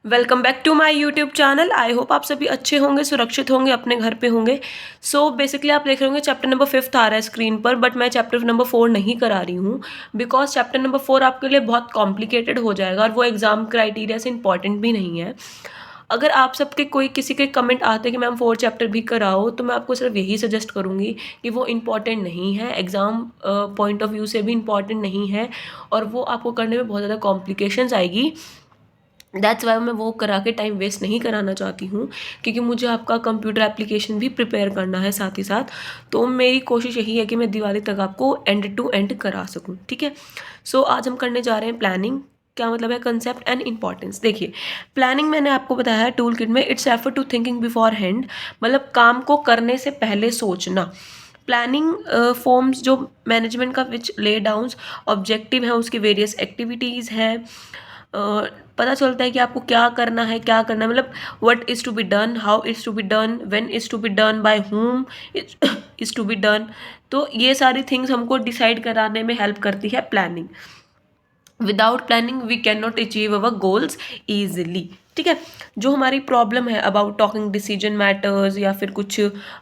Welcome back to my YouTube channel. I hope आप सभी अच्छे होंगे, सुरक्षित होंगे, अपने घर पे होंगे। सो बेसिकली आप देख रहे होंगे चैप्टर नंबर 5 आ रहा है स्क्रीन पर, बट मैं चैप्टर नंबर 4 नहीं करा रही हूँ बिकॉज चैप्टर नंबर 4 आपके लिए बहुत कॉम्प्लिकेटेड हो जाएगा और वो एग्जाम क्राइटेरिया से इंपॉर्टेंट भी नहीं है। अगर आप सबके कोई किसी के कमेंट आते हैं कि मैम 4 चैप्टर भी कराओ, तो मैं आपको सिर्फ यही सजेस्ट करूँगी कि वो इम्पॉर्टेंट नहीं है, एग्ज़ाम पॉइंट ऑफ व्यू से भी इम्पॉर्टेंट नहीं है और वो आपको करने में बहुत ज़्यादा कॉम्प्लिकेशंस आएगी। दैट्स वाई मैं वो करा के टाइम वेस्ट नहीं कराना चाहती हूँ, क्योंकि मुझे आपका कंप्यूटर एप्लीकेशन भी प्रिपेयर करना है साथ ही साथ। तो मेरी कोशिश यही है कि मैं दिवाली तक आपको एंड टू एंड करा सकूँ, ठीक है। सो आज हम करने जा रहे हैं प्लानिंग। क्या मतलब है कंसेप्ट एंड इंपॉर्टेंस। देखिए, प्लानिंग मैंने आपको बताया है टूल किट में, it's effort to thinking beforehand, मतलब काम को करने से पहले सोचना। प्लानिंग फॉर्म्स जो मैनेजमेंट का विच ले डाउन्स ऑब्जेक्टिव है, उसकी वेरियस एक्टिविटीज़ है। पता चलता है कि आपको क्या करना है, क्या करना है, मतलब what is to be done, how is to be done, when is to be done, by whom is to be done. तो ये सारी थिंग्स हमको डिसाइड कराने में हेल्प करती है planning. Without planning we can not achieve our goals easily, ठीक है। जो हमारी प्रॉब्लम है अबाउट टॉकिंग डिसीजन मैटर्स या फिर कुछ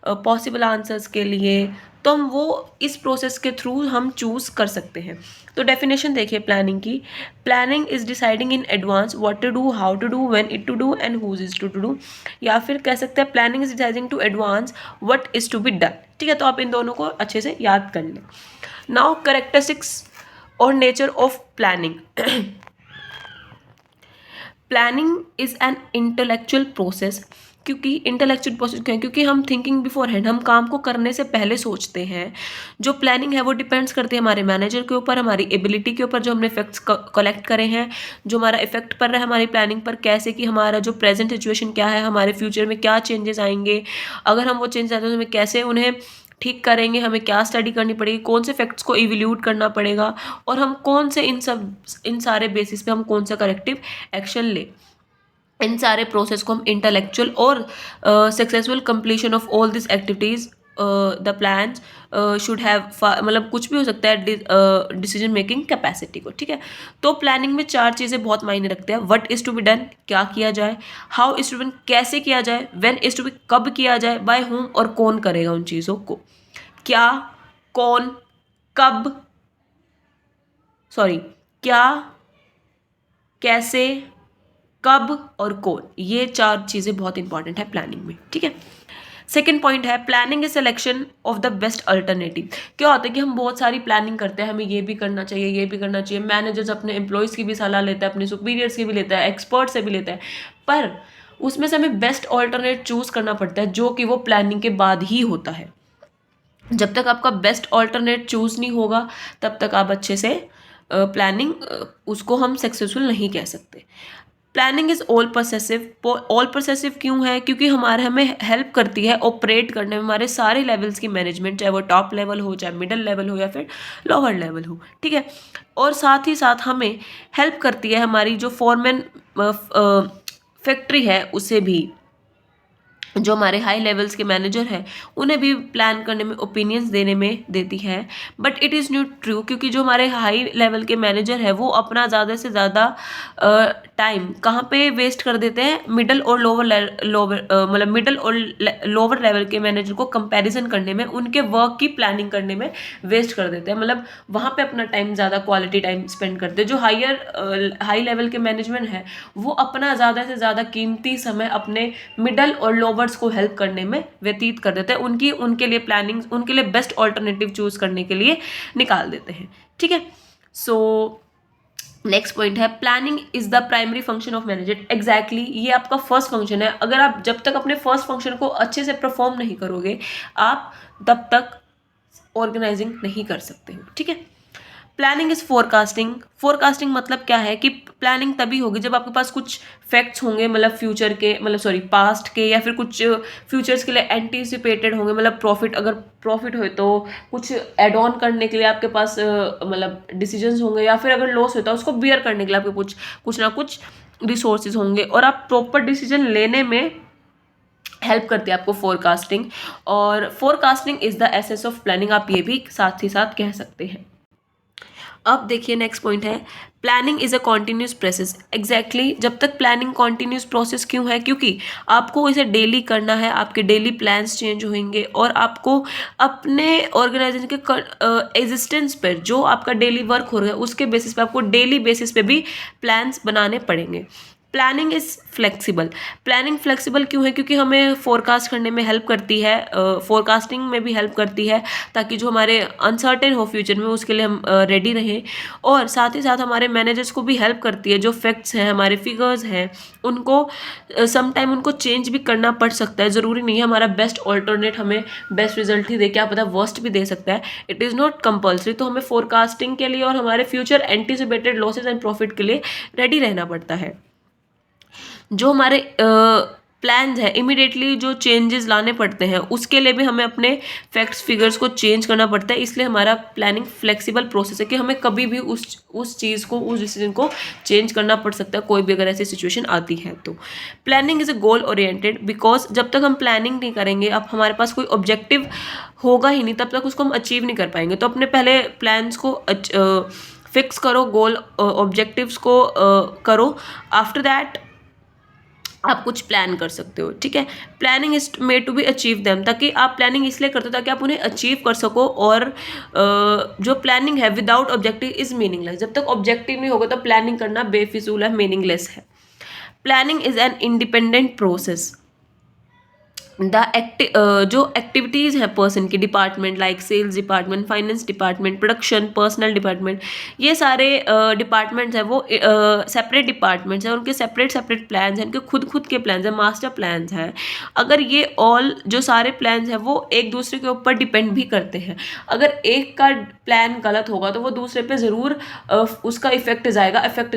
पॉसिबल आंसर्स के लिए, तो हम वो इस प्रोसेस के थ्रू हम चूज़ कर सकते हैं। तो डेफिनेशन देखिए प्लानिंग की। Planning is deciding in advance what to do, how to do, when it to do and who's is to do. या फिर कह सकते हैं planning is deciding to advance what is to be done, ठीक है। तो आप इन दोनों को अच्छे से याद कर लें। नाउ करेक्टरिस्टिक्स और nature of planning. Planning is an intellectual process. क्योंकि इंटेलेक्चुअल प्रोसेस क्यों है? क्योंकि हम थिंकिंग बिफोर हैंड, हम काम को करने से पहले सोचते हैं। जो प्लानिंग है वो डिपेंड्स करती है हमारे मैनेजर के ऊपर, हमारी एबिलिटी के ऊपर, जो हमने फैक्ट्स कलेक्ट करे हैं, जो हमारा इफेक्ट पड़ रहा है हमारी प्लानिंग पर, कैसे कि हमारा जो प्रेजेंट सिचुएशन क्या है, हमारे फ्यूचर में क्या चेंजेस आएंगे, अगर हम वो चेंज आते हैं तो हमें कैसे उन्हें ठीक करेंगे, हमें क्या स्टडी करनी पड़ेगी, कौन से फैक्ट्स को इवल्यूट करना पड़ेगा और हम कौन से इन सारे बेसिस पे हम कौन सा करेक्टिव एक्शन ले। इन सारे प्रोसेस को हम इंटेलेक्चुअल और successful completion of all this activities the plan should have, मतलब कुछ भी हो सकता है डिसीजन मेकिंग कैपेसिटी को, ठीक है। तो प्लानिंग में 4 चीज़ें बहुत मायने रखते हैं। What is to be done, क्या किया जाए, हाउ इज़ टू बी, कैसे किया जाए, व्हेन इज़ टू बी, कब किया जाए, बाय हुम, और कौन करेगा उन चीज़ों को। क्या, कौन, कब, सॉरी, क्या, कैसे, कब और कौन, ये 4 चीज़ें बहुत इंपॉर्टेंट है प्लानिंग में, ठीक है। सेकेंड पॉइंट है planning is selection of the best alternative. क्या होता है कि हम बहुत सारी प्लानिंग करते हैं, हमें ये भी करना चाहिए, ये भी करना चाहिए। मैनेजर्स अपने एम्प्लॉयज़ की भी सलाह लेता है, अपने सुपीरियर्स की भी लेता है, एक्सपर्ट से भी लेता है, पर उसमें से हमें बेस्ट अल्टरनेट चूज करना पड़ता है, जो कि वो प्लानिंग के बाद ही होता है। जब तक आपका बेस्ट अल्टरनेट चूज नहीं होगा, तब तक आप अच्छे से प्लानिंग उसको हम सक्सेसफुल नहीं कह सकते। Planning is all progressive. All progressive क्यों है? क्योंकि हमें हेल्प करती है ऑपरेट करने में हमारे सारे लेवल्स की मैनेजमेंट, चाहे वो टॉप लेवल हो, चाहे मिडिल लेवल हो या फिर लोअर लेवल हो, ठीक है। और साथ ही साथ हमें हेल्प करती है हमारी जो फॉरमैन फैक्ट्री है उसे भी, जो हमारे हाई लेवल्स के मैनेजर हैं उन्हें भी प्लान करने में, ओपिनियंस देने में देती है। But it is not true, क्योंकि जो हमारे हाई लेवल के मैनेजर है वो अपना ज़्यादा से ज़्यादा टाइम कहाँ पे वेस्ट कर देते हैं, मिडल और मतलब मिडल और लोअर लेवल के मैनेजर को कंपैरिजन करने में, उनके वर्क की प्लानिंग करने में वेस्ट कर देते हैं। मतलब वहाँ पे अपना टाइम ज़्यादा क्वालिटी टाइम स्पेंड करते हैं। जो हाई लेवल के मैनेजमेंट है वो अपना ज़्यादा से ज़्यादा कीमती समय अपने मिडल और लोवर्स को हेल्प करने में व्यतीत कर देते हैं, उनके लिए प्लानिंग, उनके लिए बेस्ट ऑल्टरनेटिव चूज करने के लिए निकाल देते हैं, ठीक है। सो नेक्स्ट पॉइंट है planning is the primary function of manager. Exactly, ये आपका फर्स्ट फंक्शन है। अगर आप जब तक अपने फर्स्ट फंक्शन को अच्छे से परफॉर्म नहीं करोगे, आप तब तक ऑर्गेनाइजिंग नहीं कर सकते हो, ठीक है। Planning is forecasting. फोरकास्टिंग मतलब क्या है कि प्लानिंग तभी होगी जब आपके पास कुछ फैक्ट्स होंगे, मतलब फ्यूचर के, मतलब सॉरी पास्ट के, या फिर कुछ फ्यूचर्स के लिए एंटीसिपेटेड होंगे। मतलब प्रॉफिट, अगर प्रॉफिट हो तो कुछ एड ऑन करने के लिए आपके पास मतलब डिसीजंस होंगे, या फिर अगर लॉस होता है उसको बियर करने के लिए आपके कुछ ना कुछ रिसोर्सेज होंगे, और आप प्रॉपर डिसीजन लेने में हेल्प करती है आपको फोरकास्टिंग। और forecasting is the essence of planning, आप ये भी साथ ही साथ कह सकते हैं। अब देखिए नेक्स्ट पॉइंट है planning is a continuous process. Exactly जब तक प्लानिंग कॉन्टिन्यूस प्रोसेस क्यों है, क्योंकि आपको इसे डेली करना है, आपके डेली प्लान्स चेंज होंगे और आपको अपने ऑर्गेनाइजेशन के एग्जिस्टेंस पर जो आपका डेली वर्क हो रहा है उसके बेसिस पे आपको डेली बेसिस पे भी प्लान्स बनाने पड़ेंगे। Planning is flexible. Planning flexible क्यों है, क्योंकि हमें फोरकास्ट करने में हेल्प करती है, फोरकास्टिंग में भी हेल्प करती है ताकि जो हमारे अनसर्टेन हो फ्यूचर में उसके लिए हम रेडी रहें। और साथ ही साथ हमारे मैनेजर्स को भी हेल्प करती है, जो फैक्ट्स हैं हमारे फिगर्स हैं उनको सम टाइम उनको चेंज भी करना पड़ सकता है। ज़रूरी नहीं है हमारा बेस्ट ऑल्टरनेट हमें बेस्ट रिजल्ट ही दे, क्या पता वर्स्ट भी दे सकता है। It is not compulsory. तो हमें फोरकास्टिंग के लिए और हमारे future anticipated losses and profit के लिए रेडी रहना पड़ता है। जो हमारे प्लान्स है इमिडिएटली जो चेंजेस लाने पड़ते हैं उसके लिए भी हमें अपने फैक्ट्स फिगर्स को चेंज करना पड़ता है। इसलिए हमारा प्लानिंग फ्लेक्सिबल प्रोसेस है कि हमें कभी भी उस चीज़ को, उस डिसीजन को चेंज करना पड़ सकता है कोई भी अगर ऐसी सिचुएशन आती है तो। Planning is a goal oriented because जब तक हम प्लानिंग नहीं करेंगे, अब हमारे पास कोई ऑब्जेक्टिव होगा ही नहीं, तब तक उसको हम अचीव नहीं कर पाएंगे। तो अपने पहले प्लान्स को फिक्स करो, गोल ऑब्जेक्टिव्स को करो, आफ्टर दैट आप कुछ प्लान कर सकते हो। ठीक है, planning is made to be achieve them, ताकि आप प्लानिंग इसलिए करते हो ताकि आप उन्हें अचीव कर सको। और जो प्लानिंग है विदाउट ऑब्जेक्टिव इज मीनिंगलेस। जब तक ऑब्जेक्टिव नहीं होगा तो प्लानिंग करना बेफिजूल है, मीनिंगलेस है। Planning is an independent process. जो एक्टिविटीज़ हैं पर्सन की, department like sales department, finance department, production, personal department, ये सारे डिपार्टमेंट्स हैं वो सेपरेट डिपार्टमेंट्स हैं, उनके सेपरेट सेपरेट प्लान्स हैं, उनके खुद के प्लान्स हैं, मास्टर प्लान्स हैं। अगर ये ऑल जो सारे प्लान्स हैं वो एक दूसरे के ऊपर डिपेंड भी करते हैं। अगर एक का प्लान गलत होगा तो वो दूसरे पे ज़रूर उसका इफेक्ट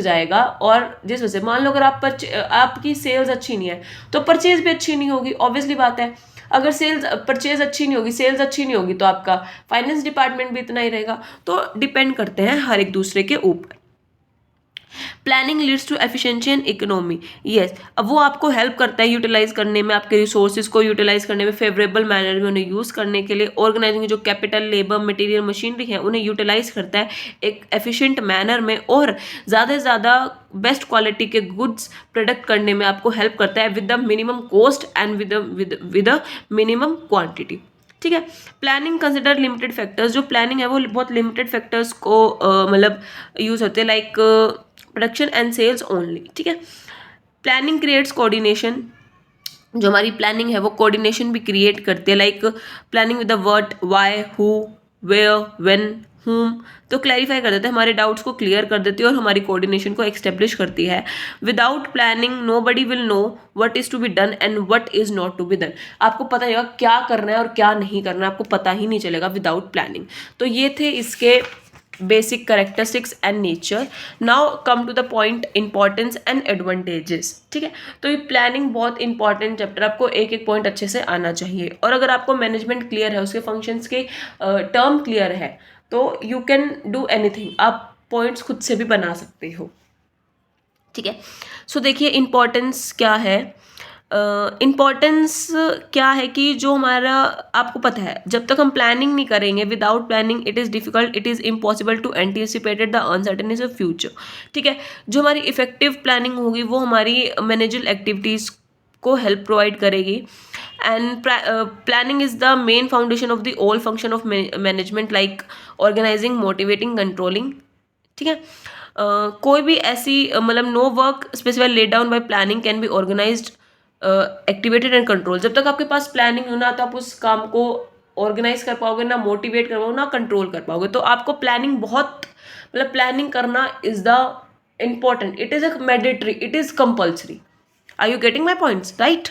जाएगा। और जिस वजह से मान लो अगर आपकी सेल्स अच्छी नहीं है तो परचेज भी अच्छी नहीं होगी, ऑब्वियसली बात है। अगर परचेज अच्छी नहीं होगी, सेल्स अच्छी नहीं होगी तो आपका फाइनेंस डिपार्टमेंट भी इतना ही रहेगा। तो डिपेंड करते हैं हर एक दूसरे के ऊपर। Planning leads to efficiency and economy. Yes, अब वो आपको हेल्प करता है यूटिलाइज करने में, आपके रिसोर्सेज को यूटिलाइज करने में, फेवरेबल मैनर में उन्हें यूज़ करने के लिए। ऑर्गेनाइजिंग जो कैपिटल, लेबर, मटेरियल, मशीनरी है उन्हें यूटिलाइज करता है एक एफिशिएंट मैनर में और ज़्यादा से ज़्यादा बेस्ट क्वालिटी के गुड्स प्रोडक्ट करने में आपको हेल्प करता है with the minimum cost and with the minimum quantity. ठीक है, प्लानिंग कंसिडर लिमिटेड फैक्टर्स। जो प्लानिंग है वो बहुत लिमिटेड फैक्टर्स को मतलब यूज़ होते हैं, like production and sales only. ठीक है, प्लानिंग क्रिएट्स कोऑर्डिनेशन। जो हमारी प्लानिंग है वो कोऑर्डिनेशन भी क्रिएट करती है, like planning with the what, why, who, where, when, whom. तो क्लैरिफाई कर देते हैं, हमारे डाउट्स को क्लियर कर देती है और हमारी कोऑर्डिनेशन को एक्स्टेब्लिश करती है। Without planning nobody will know what is to be done and what is not to be done. आपको पता नहीं होगा क्या करना है और क्या नहीं करना है, आपको पता ही नहीं चलेगा विदाउट प्लानिंग। तो ये थे इसके basic characteristics and nature. Now come to the point importance and advantages. ठीक है, तो ये प्लानिंग बहुत इंपॉर्टेंट चैप्टर, आपको एक एक पॉइंट अच्छे से आना चाहिए। और अगर आपको मैनेजमेंट क्लियर है, उसके फंक्शंस के टर्म क्लियर है तो यू कैन डू एनीथिंग, आप पॉइंट्स खुद से भी बना सकते हो। ठीक है, सो देखिए इम्पॉर्टेंस क्या है। इम्पॉर्टेंस क्या है कि जो हमारा, आपको पता है जब तक हम प्लानिंग नहीं करेंगे, without planning it is difficult, it is impossible to anticipated the uncertainties of future. ठीक है, जो हमारी इफेक्टिव प्लानिंग होगी वो हमारी मैनेजरल एक्टिविटीज़ को हेल्प प्रोवाइड करेगी। And planning is the main foundation of the all function of management, like organising, motivating, controlling. ठीक है, कोई भी ऐसी मतलब no work specified led down by planning can be organised, activated and control. जब तक आपके पास प्लानिंग हो ना तो आप उस काम को ऑर्गेनाइज कर पाओगे, ना मोटिवेट कर पाओगे, ना कंट्रोल कर पाओगे। तो आपको प्लानिंग बहुत मतलब प्लानिंग करना is the important, it is a mandatory, it is compulsory. Are you getting my points right?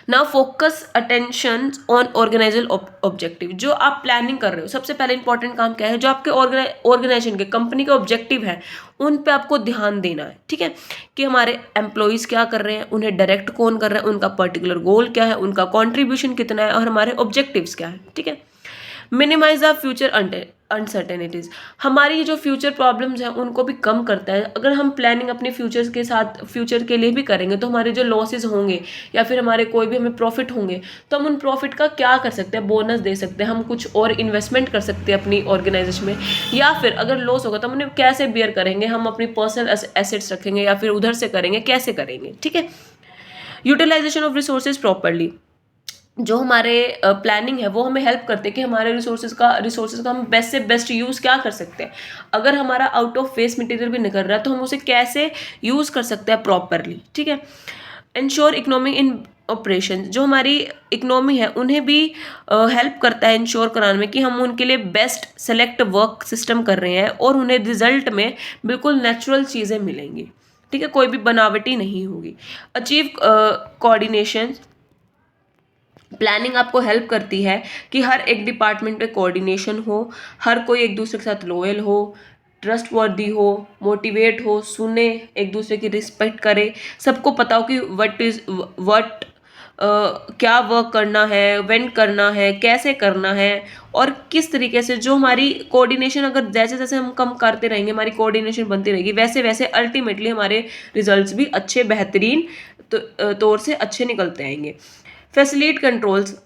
Now focus attention on organisational objective. जो आप प्लानिंग कर रहे हो सबसे पहले इंपॉर्टेंट काम क्या है, जो आपके ऑर्गेनाइजेशन के कंपनी के ऑब्जेक्टिव है उन पे आपको ध्यान देना है। ठीक है, कि हमारे एम्प्लॉयज़ क्या कर रहे हैं, उन्हें डायरेक्ट कौन कर रहा है, उनका पर्टिकुलर गोल क्या है, उनका कॉन्ट्रीब्यूशन कितना है और हमारे ऑब्जेक्टिव्स क्या है। ठीक है, मिनिमाइज द फ्यूचर अनसर्टेनिटीज़ हमारी जो फ्यूचर प्रॉब्लम्स हैं उनको भी कम करता है। अगर हम प्लानिंग अपने फ्यूचर्स के साथ फ्यूचर के लिए भी करेंगे तो हमारे जो लॉसेस होंगे या फिर हमारे कोई भी हमें प्रॉफिट होंगे तो हम उन प्रॉफिट का क्या कर सकते हैं, बोनस दे सकते हैं, हम कुछ और इन्वेस्टमेंट कर सकते हैं अपनी ऑर्गेनाइजेशन में, या फिर अगर लॉस होगा तो हम उन्हें कैसे बियर करेंगे, हम अपनी पर्सनल एसेट्स रखेंगे या फिर उधर से करेंगे, कैसे करेंगे। ठीक है। यूटिलाइजेशन ऑफ रिसोर्सेज प्रॉपरली, जो हमारे प्लानिंग है वो हमें हेल्प करते हैं कि हमारे रिसोर्सेज का हम बेस्ट से बेस्ट यूज़ क्या कर सकते हैं। अगर हमारा आउट ऑफ वेस्ट मटेरियल भी निकल रहा है तो हम उसे कैसे यूज़ कर सकते हैं प्रॉपरली। ठीक है। इंश्योर इकोनॉमी इन ऑपरेशन, जो हमारी इकोनॉमी है उन्हें भी हेल्प करता है इंश्योर कराने में कि हम उनके लिए बेस्ट सेलेक्ट वर्क सिस्टम कर रहे हैं और उन्हें रिजल्ट में बिल्कुल नेचुरल चीज़ें मिलेंगी। ठीक है, कोई भी बनावटी नहीं होगी। अचीव कोऑर्डिनेशन, प्लानिंग आपको हेल्प करती है कि हर एक डिपार्टमेंट में कोऑर्डिनेशन हो, हर कोई एक दूसरे के साथ लॉयल हो, ट्रस्ट वर्दी हो, मोटिवेट हो, सुने, एक दूसरे की रिस्पेक्ट करे, सबको पता हो कि व्हाट क्या वर्क करना है, व्हेन करना है, कैसे करना है और किस तरीके से। जो हमारी कोऑर्डिनेशन अगर जैसे जैसे हम कम करते रहेंगे, हमारी कोऑर्डिनेशन बनती रहेगी, वैसे वैसे अल्टीमेटली हमारे रिजल्ट्स भी अच्छे बेहतरीन तौर से अच्छे निकलते आएंगे। फैसिलिटेट कंट्रोल्स,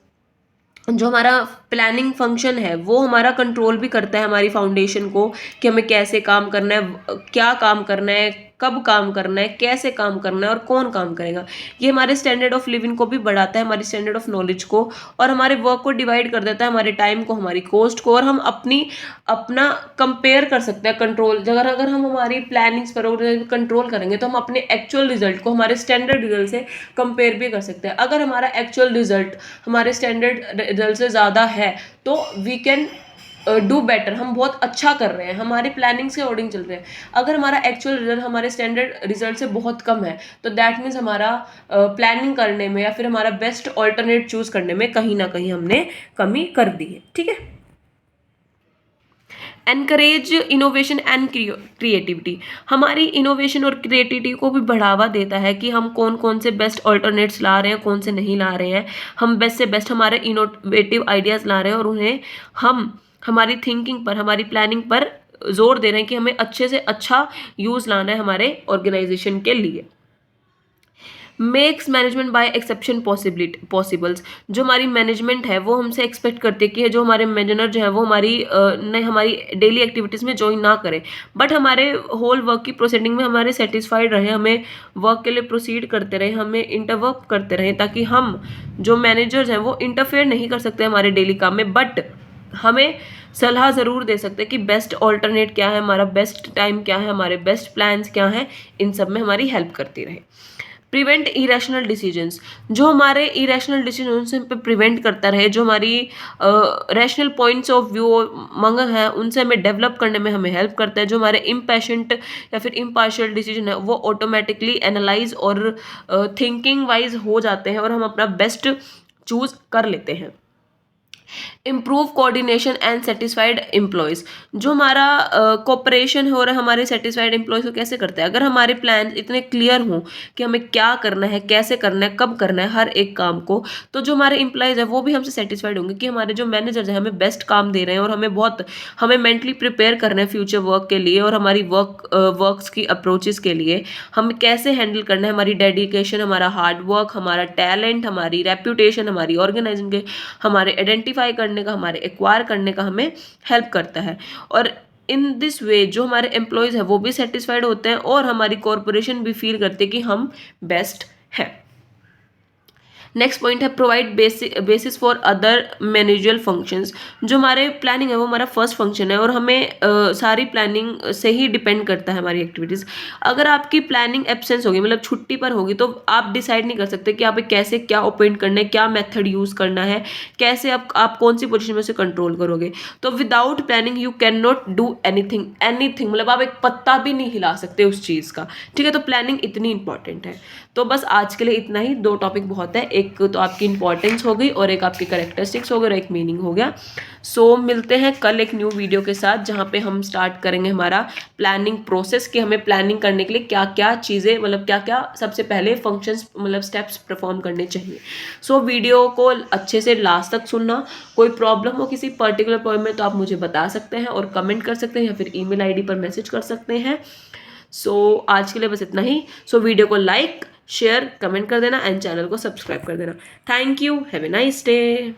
जो हमारा प्लानिंग फंक्शन है वो हमारा कंट्रोल भी करता है हमारी फाउंडेशन को कि हमें कैसे काम करना है, क्या काम करना है, कब काम करना है, कैसे काम करना है और कौन काम करेगा। ये हमारे स्टैंडर्ड ऑफ लिविंग को भी बढ़ाता है, हमारी स्टैंडर्ड ऑफ नॉलेज को, और हमारे वर्क को डिवाइड कर देता है, हमारे टाइम को, हमारी कॉस्ट को, और हम अपना कंपेयर कर सकते हैं कंट्रोल। अगर हम हमारी प्लानिंग्स पर कंट्रोल करेंगे तो हम अपने एक्चुअल रिजल्ट को हमारे स्टैंडर्ड रिजल्ट से कंपेयर भी कर सकते हैं। अगर हमारा एक्चुअल रिजल्ट हमारे स्टैंडर्ड रिजल्ट से ज़्यादा है तो वी कैन डू बेटर, हम बहुत अच्छा कर रहे हैं, हमारे प्लानिंग्स के अकॉर्डिंग चल रहे हैं। अगर हमारा एक्चुअल रिजल्ट हमारे स्टैंडर्ड रिजल्ट से बहुत कम है तो दैट मीन्स हमारा प्लानिंग करने में या फिर हमारा बेस्ट ऑल्टरनेट चूज करने में कहीं ना कहीं हमने कमी कर दी है। ठीक है। एनकरेज इनोवेशन एंड क्रिएटिविटी, हमारी इनोवेशन और क्रिएटिविटी को भी बढ़ावा देता है कि हम कौन कौन से बेस्ट ऑल्टरनेट्स ला रहे हैं, कौन से नहीं ला रहे हैं, हम बेस्ट से बेस्ट हमारे इनोवेटिव आइडियाज़ ला रहे हैं और उन्हें हम हमारी थिंकिंग पर, हमारी प्लानिंग पर जोर दे रहे हैं कि हमें अच्छे से अच्छा यूज़ लाना है हमारे ऑर्गेनाइजेशन के लिए। Makes management by exception possibles, जो हमारी मैनेजमेंट है वो हमसे एक्सपेक्ट करती है कि जो हमारे मैनेजर जो है वो हमारी डेली एक्टिविटीज़ में ज्वाइन ना करें, बट हमारे होल वर्क की प्रोसीडिंग में हमारे सेटिस्फाइड रहे, हमें वर्क के लिए प्रोसीड करते रहे, हमें इंटरवर्क करते रहे, ताकि हम जो मैनेजर्स हैं वो इंटरफेयर नहीं कर सकते हमारे डेली काम में, बट हमें सलाह ज़रूर दे सकते हैं कि बेस्ट ऑल्टरनेट क्या है, हमारा बेस्ट टाइम क्या है, हमारे बेस्ट प्लान्स क्या हैं, इन सब में हमारी हेल्प करती रहे। प्रिवेंट इरेशनल डिसीजंस, जो हमारे इरेशनल डिसीजन से प्रिवेंट करता रहे, जो हमारी रैशनल पॉइंट्स ऑफ व्यू मंग है उनसे हमें डेवलप करने में हमें हेल्प करता है। जो हमारे इम्पैशेंट या फिर इम्पार्शियल डिसीजन है वो ऑटोमेटिकली एनालाइज और थिंकिंग वाइज हो जाते हैं और हम अपना बेस्ट चूज कर लेते हैं। Improve coordination and satisfied employees, जो हमारा कोऑपरेशन हो रहा है हमारे सेटिस्फाइड एम्प्लॉयज़ को कैसे करते हैं। अगर हमारे प्लान इतने क्लियर हों कि हमें क्या करना है, कैसे करना है, कब करना है हर एक काम को, तो जो हमारे एम्प्लॉयज़ है वो भी हमसे सेटिस्फाइड होंगे कि हमारे जो मैनेजर्स हैं हमें बेस्ट काम दे रहे हैं और हमें मेंटली प्रिपेयर कर रहे हैं फ्यूचर वर्क के लिए और हमारी वर्क्स की अप्रोचेस के लिए हम कैसे हैंडल करना है। हमारी डेडिकेशन, हमारा हार्ड वर्क, हमारा टैलेंट, हमारी रेप्यूटेशन, हमारी ऑर्गेनाइजिंग के, हमारे आइडेंटिफाई करने का, हमारे एक्वायर करने का हमें हेल्प करता है। और इन दिस वे जो हमारे एम्प्लॉयज़ हैं वो भी सेटिस्फाइड होते हैं और हमारी कॉरपोरेशन भी फील करती है कि हम बेस्ट हैं। नेक्स्ट पॉइंट है provide basis for other managerial functions, जो हमारे प्लानिंग है वो हमारा फर्स्ट फंक्शन है और हमें सारी प्लानिंग से ही डिपेंड करता है हमारी एक्टिविटीज़। अगर आपकी प्लानिंग एब्सेंस होगी, मतलब छुट्टी पर होगी, तो आप डिसाइड नहीं कर सकते कि आप कैसे क्या अपॉइंट करना है, क्या मेथड यूज़ करना है, कैसे आप कौन सी पोजीशन में से कंट्रोल करोगे। तो without planning you can not do anything, मतलब आप एक पत्ता भी नहीं हिला सकते उस चीज़ का। ठीक है, तो प्लानिंग इतनी इंपॉर्टेंट है। तो बस आज के लिए इतना ही, 2 टॉपिक बहुत है, एक तो आपकी इंपॉर्टेंस हो गई और एक आपकी करेक्टरिस्टिक्स हो गई और एक मीनिंग हो गया। सो मिलते हैं कल एक न्यू वीडियो के साथ जहाँ पे हम स्टार्ट करेंगे हमारा प्लानिंग प्रोसेस कि हमें प्लानिंग करने के लिए क्या क्या चीज़ें मतलब क्या क्या सबसे पहले फंक्शंस मतलब स्टेप्स परफॉर्म करने चाहिए। सो वीडियो को अच्छे से लास्ट तक सुनना। कोई प्रॉब्लम हो किसी पर्टिकुलर पॉइंट में तो आप मुझे बता सकते हैं और कमेंट कर सकते हैं या फिर ईमेल आईडी पर मैसेज कर सकते हैं। सो आज के लिए बस इतना ही। सो वीडियो को लाइक शेयर कमेंट कर देना एंड चैनल को सब्सक्राइब कर देना। Thank you, have a nice day.